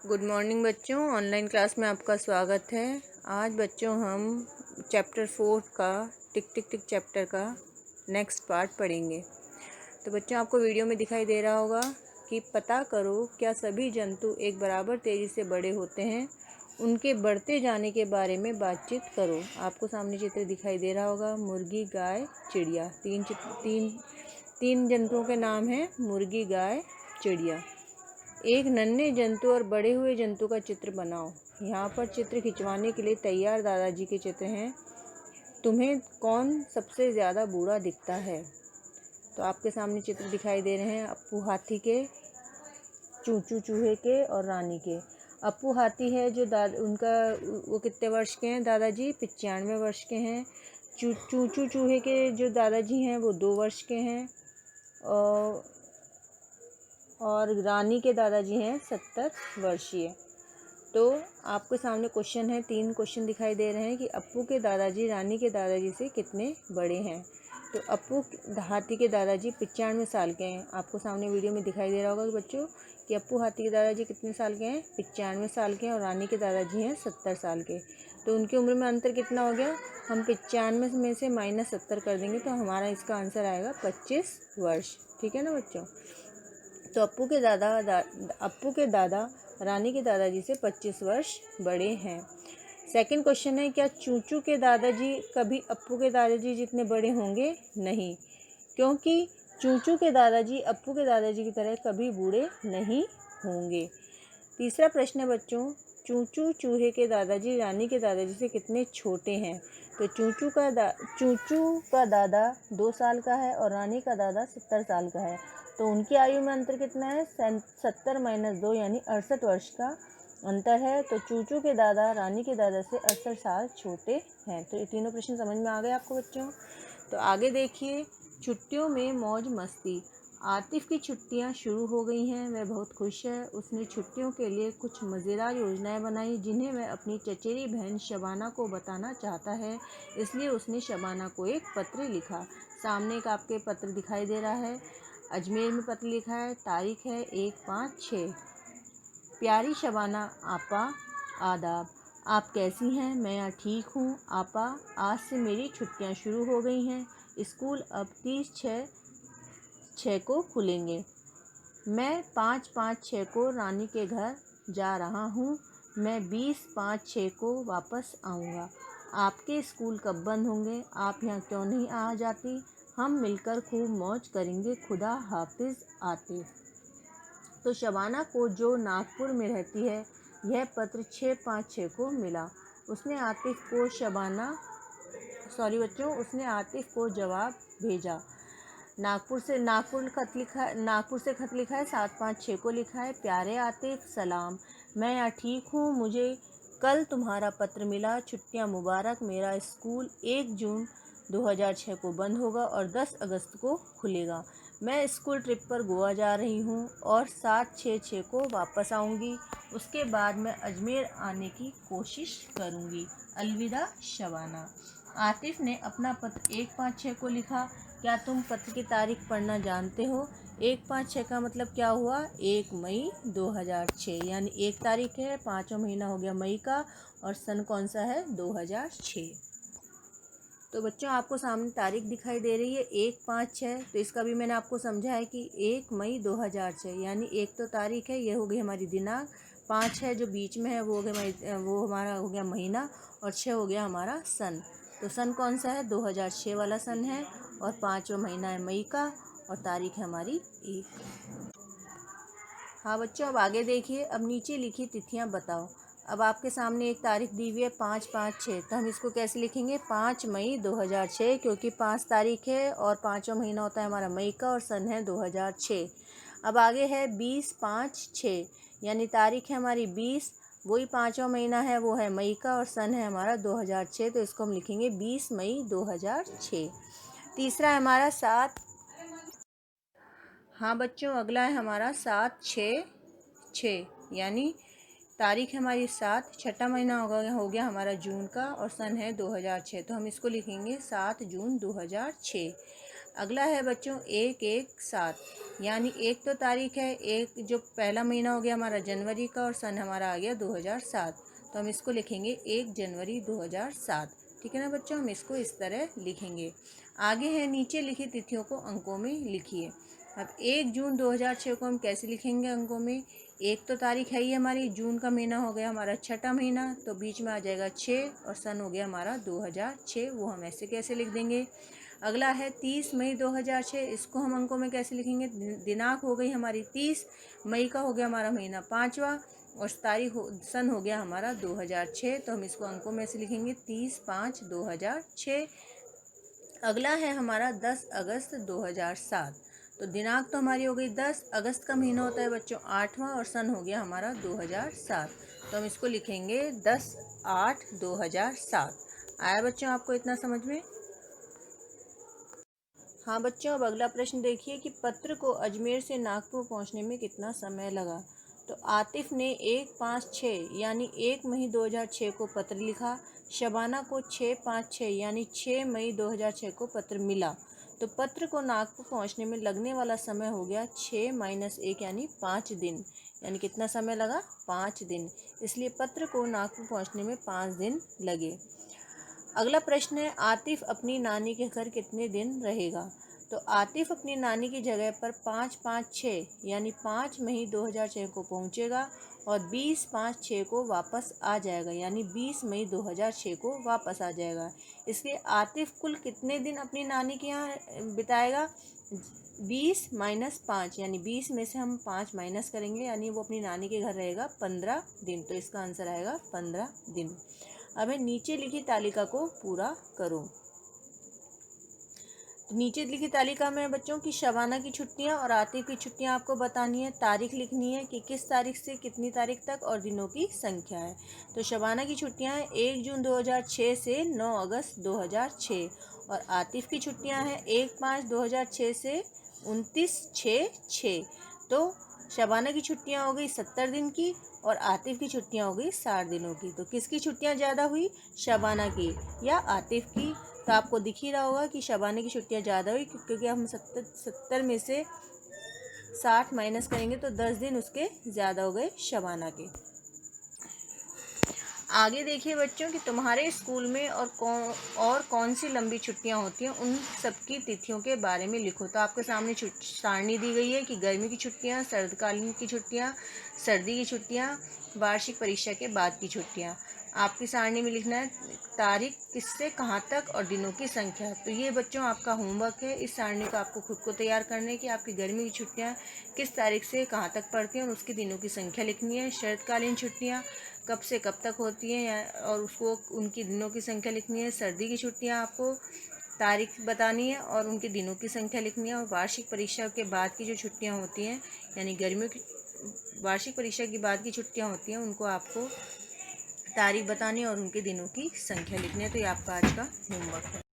Good morning बच्चों, online class में आपका स्वागत है। आज बच्चों हम चैप्टर 4 का टिक टिक टिक चैप्टर का नेक्स्ट पार्ट पढ़ेंगे। तो बच्चों आपको वीडियो में दिखाई दे रहा होगा कि पता करो क्या सभी जंतु एक बराबर तेज़ी से बड़े होते हैं, उनके बढ़ते जाने के बारे में बातचीत करो। आपको सामने चित्र दिखाई दे रहा होगा, मुर्गी, गाय, चिड़िया। तीन जंतुओं के नाम हैं मुर्गी, गाय, चिड़िया। एक नन्हे जंतु और बड़े हुए जंतु का चित्र बनाओ। यहाँ पर चित्र खिंचवाने के लिए तैयार दादाजी के चित्र हैं। तुम्हें कौन सबसे ज़्यादा बूढ़ा दिखता है? तो आपके सामने चित्र दिखाई दे रहे हैं अप्पू हाथी के, चूचू चूहे के और रानी के। अप्पू हाथी है जो उनका वो कितने वर्ष के हैं दादाजी? 95 वर्ष के हैं। चूचू चूहे के जो दादाजी हैं वो 2 वर्ष के हैं और रानी के दादाजी हैं 70 वर्षीय। तो आपके सामने क्वेश्चन है, 3 क्वेश्चन दिखाई दे रहे हैं कि अप्पू के दादाजी रानी के दादाजी से कितने बड़े हैं। तो अप्पू हाथी के दादाजी 95 साल के हैं। आपको सामने वीडियो में दिखाई दे रहा होगा बच्चों कि अप्पू हाथी के दादाजी कितने साल के हैं? 95 साल के हैं। और रानी के दादाजी हैं 70 साल के। तो उनकी उम्र में अंतर कितना हो गया? हम 95 में से -70 कर देंगे तो हमारा इसका आंसर आएगा 25 वर्ष। ठीक है ना बच्चों? तो अप्पू के दादा रानी के दादाजी से 25 वर्ष बड़े हैं। सेकंड क्वेश्चन है, क्या चूचू के दादाजी कभी अप्पू के दादाजी जितने बड़े होंगे? नहीं, क्योंकि चूचू के दादाजी अप्पू के दादाजी की तरह कभी बूढ़े नहीं होंगे। तीसरा प्रश्न है बच्चों, चूचू चूहे के दादाजी रानी के दादाजी से कितने छोटे हैं? तो चूचू का दादा 2 साल का है और रानी का दादा 70 साल का है। तो उनकी आयु में अंतर कितना है? 70 - 2 यानी 68 वर्ष का अंतर है। तो चूचू के दादा रानी के दादा से 68 साल छोटे हैं। तो ये तीनों प्रश्न समझ में आ गए आपको बच्चों? तो आगे देखिए, छुट्टियों में मौज मस्ती। आतिफ की छुट्टियां शुरू हो गई हैं, वह बहुत खुश है। उसने छुट्टियों के लिए कुछ मज़ेदार योजनाएं बनाई जिन्हें वह अपनी चचेरी बहन शबाना को बताना चाहता है, इसलिए उसने शबाना को एक पत्र लिखा। सामने एक आपके पत्र दिखाई दे रहा है, अजमेर में पत्र लिखा है, तारीख है 1/5/6। प्यारी शबाना आपा, आदाब। आप कैसी हैं? मैं यहाँ ठीक हूँ आपा। आज से मेरी छुट्टियाँ शुरू हो गई हैं। स्कूल अब 30/6 को खुलेंगे। मैं 5/5/6 को रानी के घर जा रहा हूँ। मैं 20/5/6 को वापस आऊँगा। आपके स्कूल कब बंद होंगे? आप यहाँ क्यों नहीं आ जाती? हम मिलकर खूब मौज करेंगे। खुदा हाफिज़ आतिफ। तो शबाना को, जो नागपुर में रहती है, यह पत्र 6/5/6 को मिला। उसने आतिफ को जवाब भेजा। नागपुर से खत लिखा है, 7/5/6 को लिखा है। प्यारे आतिफ, सलाम। मैं यहाँ ठीक हूँ। मुझे कल तुम्हारा पत्र मिला। छुट्टियाँ मुबारक। मेरा स्कूल 1 जून 2006 को बंद होगा और 10 अगस्त को खुलेगा। मैं स्कूल ट्रिप पर गोवा जा रही हूँ और 7/6/6 को वापस आऊँगी। उसके बाद मैं अजमेर आने की कोशिश करूँगी। अलविदा शबाना। आतिफ ने अपना पत्र 1/5/6 को लिखा। क्या तुम पत्र की तारीख पढ़ना जानते हो? 1/5/6 का मतलब क्या हुआ? 1 मई 2006, यानी 1 तारीख है, 5वां महीना हो गया मई का, और सन कौन सा है? 2006। तो बच्चों आपको सामने तारीख दिखाई दे रही है 1/5/6। तो इसका भी मैंने आपको समझा है कि 1 मई 2006, यानी 1 तो तारीख है, ये हो गई हमारी दिनांक, 5 है जो बीच में है वो हमारा हो गया महीना, और 6 हो गया हमारा सन। तो सन कौन सा है? 2006 वाला सन है, और 5वां महीना है मई का, और तारीख है हमारी 1। हाँ बच्चों, अब आगे देखिए। अब नीचे लिखी तिथियां बताओ। अब आपके सामने एक तारीख दी हुई है 5/5/6, तो हम इसको कैसे लिखेंगे? 5 मई 2006, क्योंकि 5 तारीख है और 5वां महीना होता है हमारा मई का, और सन है 2006। अब आगे है 20/5/6, यानी तारीख है हमारी 20, वही 5वां महीना है वो है मई का, और सन है हमारा 2006, तो इसको हम लिखेंगे 20 मई 2006। तीसरा है हमारा 7। हाँ बच्चों, अगला है हमारा 7/6/6, यानी तारीख है हमारी 7, छठा महीना हो गया हमारा जून का, और सन है 2006, तो हम इसको लिखेंगे 7 जून 2006। अगला है बच्चों 1-1-7, यानी एक तो तारीख है, एक जो पहला महीना हो गया हमारा जनवरी का और सन हमारा आ गया 2007, तो हम इसको लिखेंगे 1 जनवरी 2007। ठीक है ना बच्चों, हम इसको इस तरह लिखेंगे। आगे है नीचे लिखी तिथियों को अंकों में लिखिए। अब 1 जून 2006 को हम कैसे लिखेंगे अंकों में? एक तो तारीख है ही हमारी, जून का महीना हो गया हमारा छठा महीना, तो बीच में आ जाएगा 6 और सन हो गया हमारा 2006, वो हम ऐसे कैसे लिख देंगे। अगला है 30 मई 2006, इसको हम अंकों में कैसे लिखेंगे? दिनांक हो गई हमारी 30, मई का हो गया हमारा महीना 5वां और सन हो गया हमारा 2006, तो हम इसको अंकों में ऐसे लिखेंगे 30-5-2006। अगला है हमारा 10 अगस्त 2007, तो दिनांक तो हमारी हो गई 10, अगस्त का महीना होता है बच्चों 8वां और सन हो गया हमारा 2007, तो हम इसको लिखेंगे 10-8-2007। आया बच्चों आपको इतना समझ में? हाँ बच्चों, अब अगला प्रश्न देखिए कि पत्र को अजमेर से नागपुर पहुंचने में कितना समय लगा। तो आतिफ ने 1-5-6 यानी 1 मई 2006 को पत्र लिखा। शबाना को 6-5-6 यानी 6 मई 2006 को पत्र मिला। तो पत्र को नागपुर पहुंचने में लगने वाला समय हो गया 6-1 यानी 5 दिन। यानी कितना समय लगा? 5 दिन। इसलिए पत्र को नागपुर पहुंचने में 5 दिन लगे। अगला प्रश्न है आतिफ अपनी नानी के घर कितने दिन रहेगा। तो आतिफ अपनी नानी की जगह पर 5-5-6 यानी 5 मई 2006 को पहुंचेगा और 20-5-6 को वापस आ जाएगा, यानी 20 मई 2006 को वापस आ जाएगा। इसलिए आतिफ कुल कितने दिन अपनी नानी के यहाँ बिताएगा? 20-5 यानी 20 में से हम 5 माइनस करेंगे, यानी वो अपनी नानी के घर रहेगा 15 दिन। तो इसका आंसर आएगा 15 दिन। अब नीचे लिखी तालिका को पूरा करो। तो नीचे लिखी तालिका में बच्चों की शबाना की छुट्टियां और आतिफ की छुट्टियां आपको बतानी है, तारीख लिखनी है कि किस तारीख से कितनी तारीख तक और दिनों की संख्या है। तो शबाना की छुट्टियां हैं 1 जून 2006 से 9 अगस्त 2006 और आतिफ की छुट्टियां हैं 1-5-2006 से 29-6-6। तो शबाना की छुट्टियां हो गई 70 दिन की और आतिफ की छुट्टियां हो गई 60 दिनों की। तो किसकी छुट्टियां ज़्यादा हुई? शबाना की या आतिफ की? तो आपको दिख ही रहा होगा कि शबाना की छुट्टियां ज़्यादा हुई, क्योंकि हम 70 में से 60 माइनस करेंगे तो 10 दिन उसके ज़्यादा हो गए शबाना के। आगे देखिए बच्चों कि तुम्हारे स्कूल में और कौन सी लंबी छुट्टियां होती हैं, उन सबकी तिथियों के बारे में लिखो। तो आपके सामने सारणी दी गई है कि गर्मी की छुट्टियां, शरदकालीन की छुट्टियां, सर्दी की छुट्टियां, वार्षिक परीक्षा के बाद की छुट्टियां। आपकी सारणी में लिखना है तारीख किससे कहाँ तक और दिनों की संख्या। तो ये बच्चों आपका होमवर्क है, इस सारणी को आपको खुद को तैयार करने की। आपकी गर्मी की छुट्टियाँ किस तारीख से कहाँ तक पड़ती हैं और उसकी दिनों की संख्या लिखनी है। शरदकालीन छुट्टियाँ कब से कब तक होती हैं और उसको उनकी दिनों की संख्या लिखनी है। सर्दी की छुट्टियाँ आपको तारीख बतानी है और उनके दिनों की संख्या लिखनी है। और वार्षिक परीक्षा के बाद की जो छुट्टियाँ होती हैं, यानी गर्मियों की वार्षिक परीक्षा के बाद की छुट्टियाँ होती हैं, उनको आपको तारीख बतानी है और उनके दिनों की संख्या लिखनी है। तो ये आपका आज का होमवर्क है।